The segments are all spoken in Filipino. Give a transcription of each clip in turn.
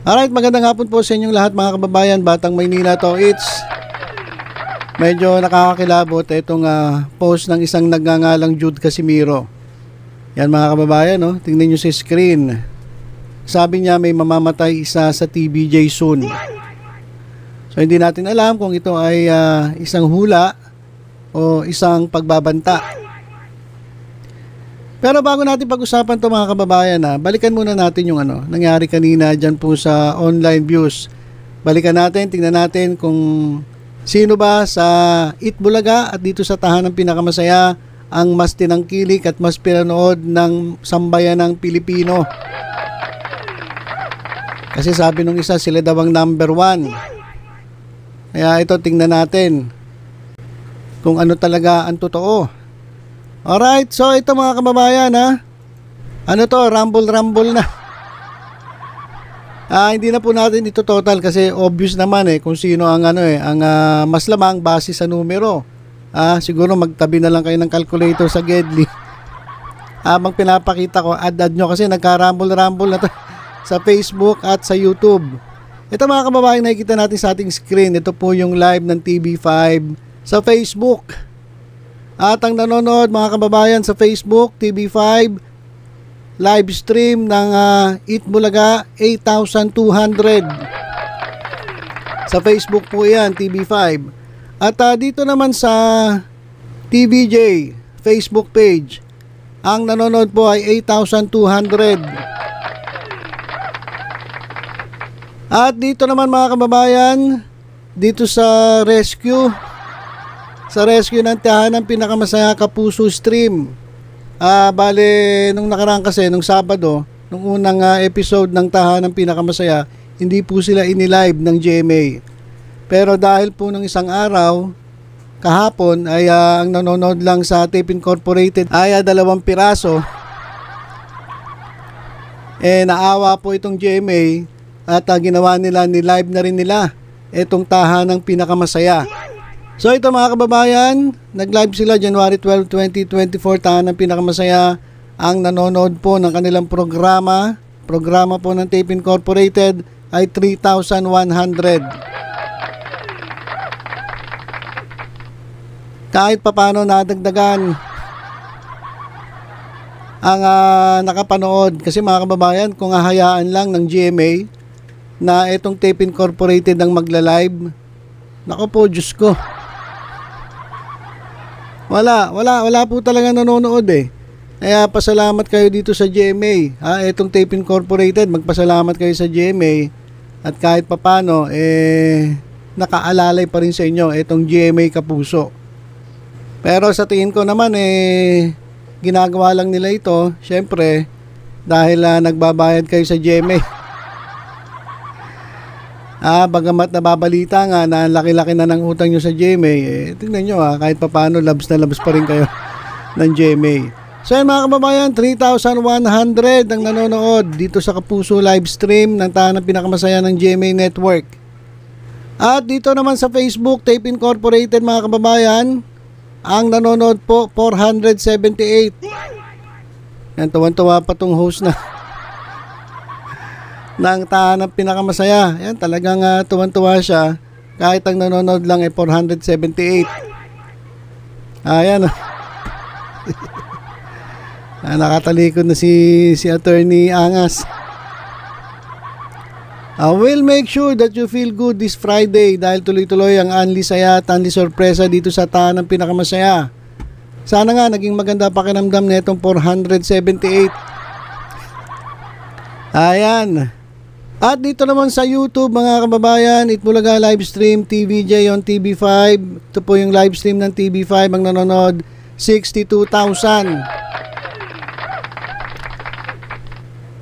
Alright, magandang hapon po sa inyong lahat mga kababayan. Batang Maynila to. It's medyo nakakakilabot itong post ng isang nagngangalang Jude Casimiro. Yan mga kababayan, no? Tingnan nyo sa screen. Sabi niya may mamamatay isa sa TBJ soon. So hindi natin alam kung ito ay isang hula o isang pagbabanta. Pero bago natin pag-usapan ito mga kababayan, balikan muna natin yung nangyari kanina dyan po sa online views. Balikan natin, tingnan natin kung sino ba sa Itbulaga at dito sa Tahanang Pinakamasaya ang mas tinangkilik at mas pinanood ng sambayanang Pilipino. Kasi sabi nung isa, sila daw ang number 1. Kaya ito, tingnan natin kung ano talaga ang totoo. Alright, so ito mga kababayan ano to, rumble na. Hindi na po natin ito total kasi obvious naman kung sino ang ang mas lamang base sa numero. Siguro magtabi na lang kayo ng calculator sa Gedli. Habang pinapakita ko, add nyo kasi nagka-rumble na to sa Facebook at sa YouTube. Ito mga kababayan, nakikita natin sa ating screen. Ito po yung live ng TV5 sa Facebook. At ang nanonood mga kababayan sa Facebook, TV5, live stream ng Itbulaga, 8,200. Sa Facebook po yan, TV5. At dito naman sa TVJ, Facebook page, ang nanonood po ay 8,200. At dito naman mga kababayan, dito sa rescue ng Tahanang Pinakamasaya Kapuso stream. Bale, nung nakaraan kasi, nung Sabado, nung unang episode ng Tahanang Pinakamasaya, hindi po sila inilive ng GMA. Pero dahil po nung isang araw, kahapon, ay ang nanonood lang sa Tape Incorporated ay 2 piraso. Naawa po itong GMA at ginawa nila, ni-live na rin nila itong Tahanang Pinakamasaya. So ito mga kababayan, nag-live sila January 12, 2024, Tahanang Pinakamasaya. Ang nanonood po ng kanilang programa po ng Tape Incorporated ay 3,100. Kahit papano nadagdagan ang nakapanood. Kasi mga kababayan, kung hahayaan lang ng GMA na itong Tape Incorporated ang magla-live, naku po, Diyos ko. Wala po talaga nanonood Kaya pasalamat kayo dito sa GMA. Itong Tape Incorporated, magpasalamat kayo sa GMA. At kahit papano, nakaalalay pa rin sa inyo itong GMA Kapuso. Pero sa tingin ko naman, ginagawa lang nila ito, syempre, dahil nagbabayad kayo sa GMA. Bagamat nababalita nga na laki-laki na ng utang nyo sa GMA, tingnan nyo kahit papaano labs na labs pa rin kayo ng GMA. So yan mga kababayan, 3,100 ang nanonood dito sa Kapuso live stream ng Tahanang Pinakamasaya ng GMA Network. At dito naman sa Facebook, Tape Incorporated mga kababayan, ang nanonood po 478. Yan, tuwan-tuwa pa tong host na ng Tahanang Pinakamasaya. Yan, talagang tuwan-tuwa siya kahit ang nanonood lang ay 478. Ayan. Nakatalikod na si Attorney Angas. We'll make sure that you feel good this Friday dahil tuloy-tuloy ang Anli Saya at Anli Sorpresa dito sa Tahanang Pinakamasaya. Sana nga naging maganda pakiramdam na itong 478. Ayan. At dito naman sa YouTube mga kababayan, Itbulaga live stream TVJ on TV5. Ito po yung live stream ng TV5, ang nanonood 62,000.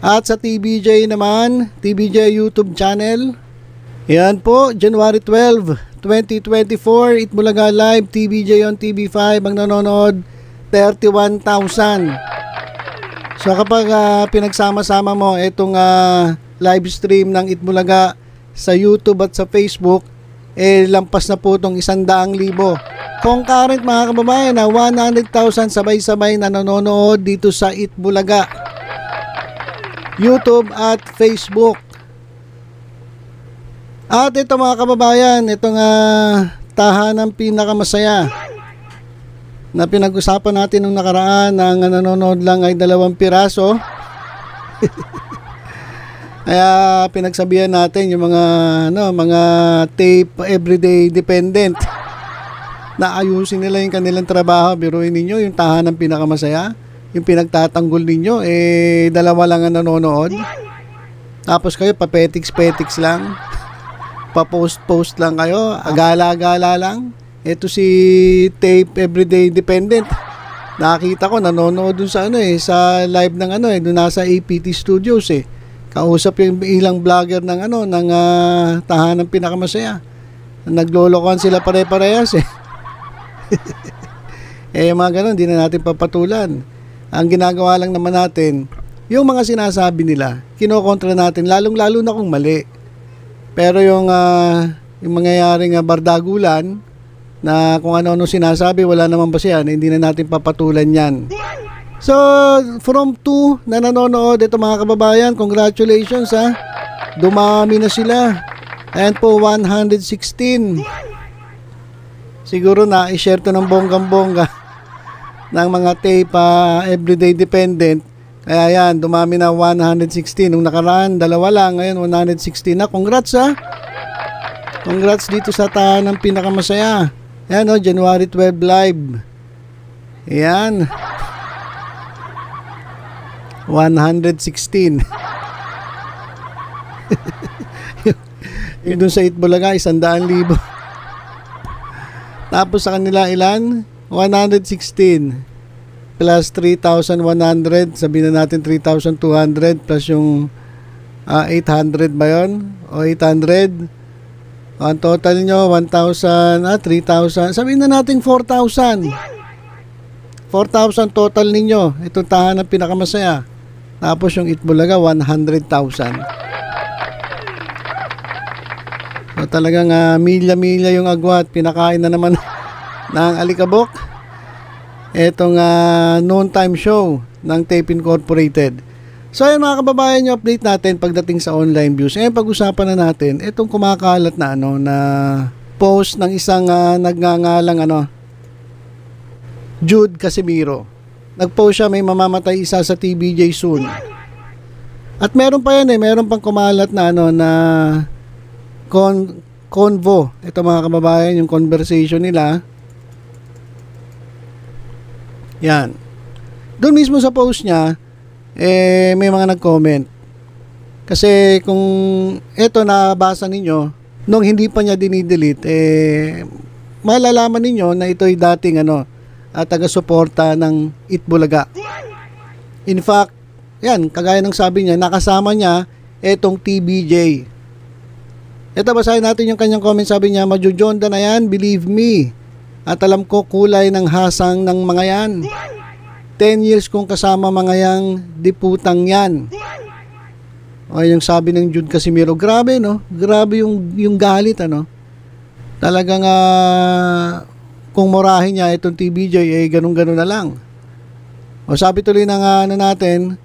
At sa TBJ naman, TBJ YouTube channel, yan po, January 12, 2024, Itbulaga live TBJ on TV5, ang nanonood 31,000. So kapag pinagsama-sama mo itong live stream ng Itbulaga sa YouTube at sa Facebook, lampas na po itong 100,000. Concurrent mga kababayan na 100,000 sabay-sabay na nanonood dito sa Itbulaga, YouTube at Facebook. At ito mga kababayan, itong tahanang pinakamasaya na pinag-usapan natin nung nakaraan, na ang nanonood lang ay 2 piraso. Kaya pinagsabihan natin yung mga tape everyday dependent na ayusin nila yung kanilang trabaho. Biruin ninyo, yung tahanang pinakamasaya, yung pinagtatanggol ninyo, 2 lang ang nanonood. Tapos kayo papetiks-petiks lang, pa-post-post lang kayo, agala-agala lang. Ito si tape everyday dependent, nakita ko nanonood dun sa sa live ng dun nasa APT Studios kausap yung ilang vlogger ng tahanang pinakamasaya. Naglolokohan sila pare-parehas yung mga ganun, hindi na natin papatulan. Ang ginagawa lang naman natin, yung mga sinasabi nila, kinokontra natin, lalong-lalo na kung mali. Pero yung mangyayaring bardagulan, na kung ano-ano sinasabi, wala naman ba siya, hindi na natin papatulan yan. So, from 2 na nanonood, ito mga kababayan, congratulations dumami na sila. Ayan po, 116. Siguro na i-share to ng bonggang-bongga ng mga tape everyday dependent. Kaya yan, dumami na 116. Nung nakaraan, 2 lang, ngayon 116 na. Congrats Congrats dito sa tahanang pinakamasaya. Ayan January 12 live. Ayan. 116. Yung dun sa Itbulaga, 100,000. Tapos sa kanila ilan? 116 plus 3,100, sabihin na natin 3,200 plus yung 800 ba yun? O 800. Ang total nyo 1,000, 3,000, sabihin na natin 4,000. 4,000 total ninyo. Itong tahanang pinakamasaya. Tapos yung Itbulaga 100,000. So talagang milya-milya yung agwat. Pinakain na naman ng alikabok etong noon time show ng Tape Incorporated. So ayun mga kababayan, yung update natin pagdating sa online views. Ngayon pag-usapan na natin itong kumakalat na na post ng isang nagngangalang Jude Casimiro. Nag-post siya, may mamamatay isa sa TBJ soon. At meron pa yan meron pang kumalat na na convo. Ito mga kababayan, yung conversation nila. Yan. Doon mismo sa post niya, may mga nag-comment. Kasi kung ito nabasa ninyo, nung hindi pa niya dinidelete, malalaman ninyo na ito'y dating taga-suporta ng Itbulaga. In fact, yan, kagaya ng sabi niya, nakasama niya etong TBJ. Ito, basahin natin yung kanyang comment. Sabi niya, majujonda na yan, believe me. At alam ko kulay ng hasang ng mga yan. 10 years kong kasama mga yang diputang yan. O yung sabi ng Jude Casimiro, grabe grabe yung galit Talagang kung murahin niya itong TBJ ganun-ganun na lang. O sabi tuloy ng natin,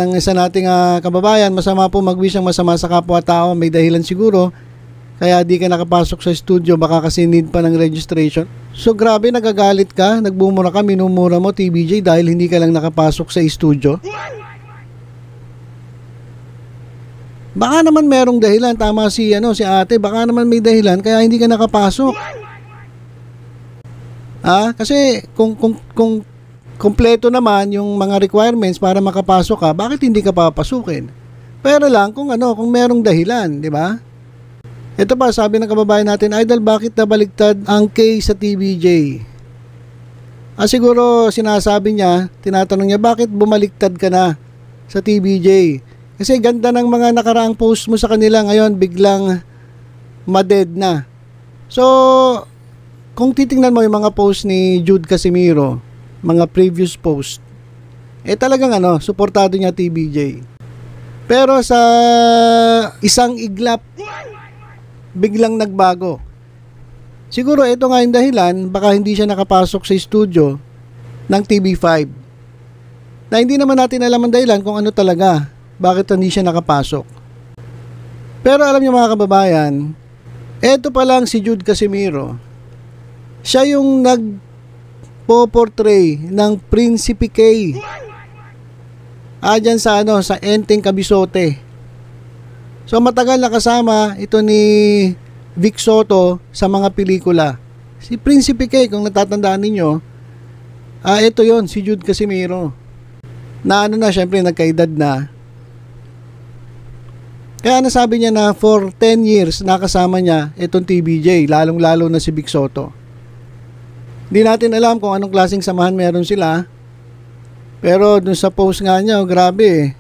ng isa nating kababayan, masama po mag-wish ang masama sa kapwa-tao, may dahilan siguro kaya di ka nakapasok sa studio, baka kasi need pa ng registration. So grabe, nagagalit ka, nagbumura ka, minumura mo TBJ dahil hindi ka lang nakapasok sa studio. Baka naman merong dahilan, tama si ate, baka naman may dahilan kaya hindi ka nakapasok. Kasi kung kompleto naman yung mga requirements para makapasok ka, bakit hindi ka papasukin? Pero lang kung merong dahilan, di ba? Ito pa, sabi ng kababayan natin, Idol, bakit nabaliktad ang case sa TBJ? Siguro sinasabi niya, tinatanong niya, bakit bumaliktad ka na sa TBJ? Kasi ganda ng mga nakaraang post mo sa kanila, ngayon biglang maded na. So, kung titingnan mo yung mga post ni Jude Casimiro, mga previous post, talagang suportado niya TBJ. Pero sa isang iglap, biglang nagbago. Siguro ito nga yung dahilan, baka hindi siya nakapasok sa studio ng TV5. Na hindi naman natin alam ang dahilan kung ano talaga, bakit hindi siya nakapasok. Pero alam niyo mga kababayan, eto pa lang si Jude Casimiro. Siya yung nagpo-portray ng Prinsipe K. Dyan sa sa Enteng Kabisote. So matagal na kasama ito ni Vic Soto sa mga pelikula. Si Prinsipe K, kung natatandaan ninyo, ito yon si Jude Casimiro. Na syempre nagkaedad na. Kaya nasabi niya na for 10 years nakasama niya itong TBJ, lalong-lalo na si Vic Soto. Hindi natin alam kung anong klaseng samahan meron sila. Pero dun sa post nga niya, grabe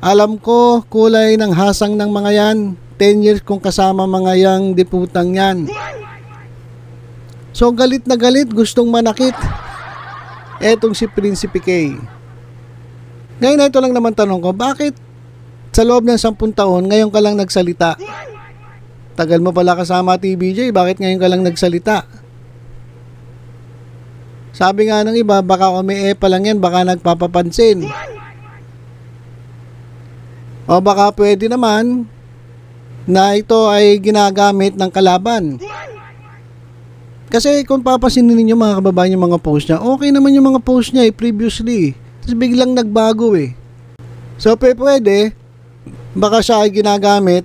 alam ko kulay ng hasang ng mga yan. 10 years kung kasama mga yang diputang yan. So galit na galit, gustong manakit etong si Prinsipe K. Ngayon na ito lang naman tanong ko, bakit sa loob ng 10 taon, ngayon ka lang nagsalita? Tagal mo pala kasama TBJ, bakit ngayon ka lang nagsalita? Sabi nga ng iba, baka umi pa lang yan, baka nagpapapansin. O baka pwede naman na ito ay ginagamit ng kalaban. Kasi kung papansinin ninyo mga kababayan yung mga post niya, okay naman yung mga post niya previously. Tapos biglang nagbago So pwede, baka siya ay ginagamit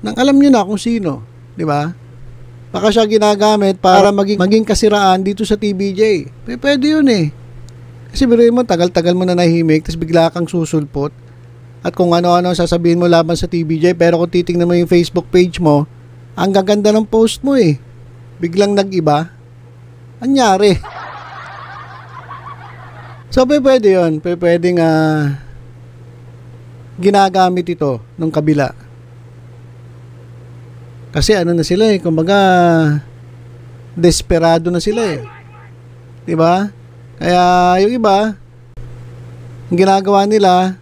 ng alam nyo na kung sino, di ba? Baka siya ginagamit para maging kasiraan dito sa TBJ. Pwede yun Kasi biruin mo, tagal-tagal mo na nahimik, tapos bigla kang susulpot. At kung ano-ano sasabihin mo laban sa TBJ, pero kung titingnan mo yung Facebook page mo, ang gaganda ng post mo biglang nag-iba. Anyari? So, pwede yun. Pwede nga ginagamit ito nung kabila. Kasi na sila kumbaga desperado na sila diba? Kaya yung iba, ang ginagawa nila,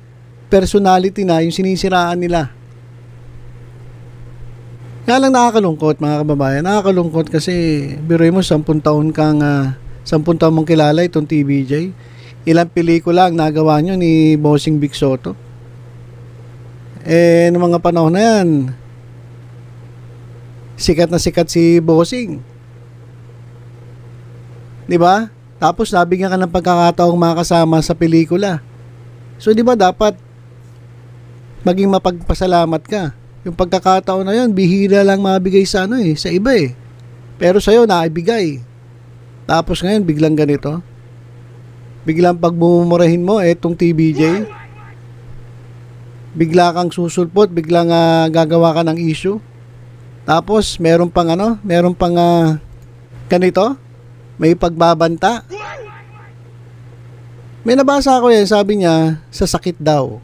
personality na, yung sinisiraan nila. Kaya lang nakakalungkot mga kababayan. Nakakalungkot kasi biruin mo 10 taon kang 10 taon mong kilala itong TBJ. Ilang pelikula ang nagawa nyo ni Bossing Vic Soto. Noong mga panahon na yan, sikat na sikat si Bossing. Diba? Tapos nabigyan ka ng pagkakataong makasama sa pelikula. So diba dapat maging mapagpasalamat ka. Yung pagkakataon na yan, bihira lang mabigay sa sa iba Pero sa'yo, naibigay. Tapos ngayon, biglang ganito. Biglang pagmumurahin mo etong TBJ. Bigla kang susulpot, biglang gagawa ka ng issue. Tapos meron pang ganito, may pagbabanta. May nabasa ako sabi niya, sa sakit daw.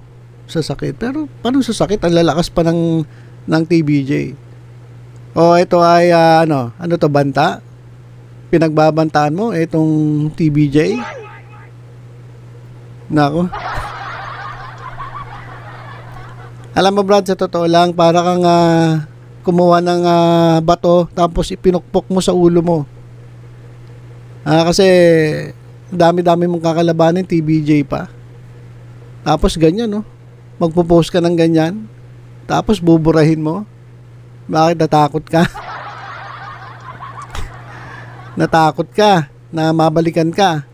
Sa sakit. Pero paano sa sakit? Ang lalakas pa ng TBJ. Ito ay ano to, banta? Pinagbabantaan mo itong TBJ? Nako. Alam mo Brad, sa totoo lang, para kang kumuha ng bato tapos ipinukpok mo sa ulo mo. Kasi dami-dami mong kakalabanin, TBJ pa. Tapos ganyan magpo-post ka ng ganyan. Tapos buburahin mo. Bakit natakot ka? Natakot ka na mabalikan ka.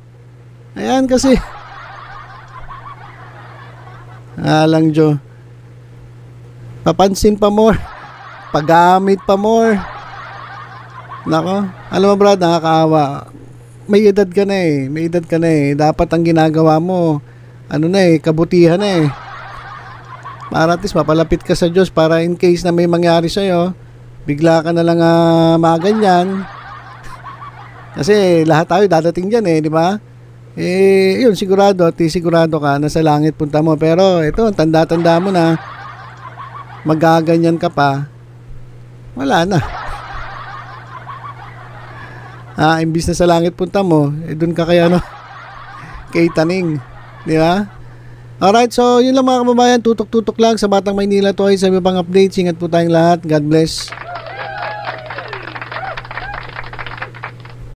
Ayan kasi. Alang Jo. Papansin pa more. Paggamit pa more. Nako. Alam mo Brad, nakakaawa. May edad ka na May edad ka na Dapat ang ginagawa mo, kabutihan Para at least mapalapit ka sa Diyos para in case na may mangyari sa'yo, bigla ka na lang maganyan. Kasi lahat tayo dadating dyan di ba? Yun, sigurado ka na sa langit punta mo. Pero ito, tanda-tanda mo na magaganyan ka pa, wala na. Imbis na sa langit punta mo, dun ka kaya kay Taning, di ba? Alright, so yun lang mga kababayan, tutok-tutok lang sa Batang Maynila to ay sa ibang updates. Ingat po tayong lahat. God bless.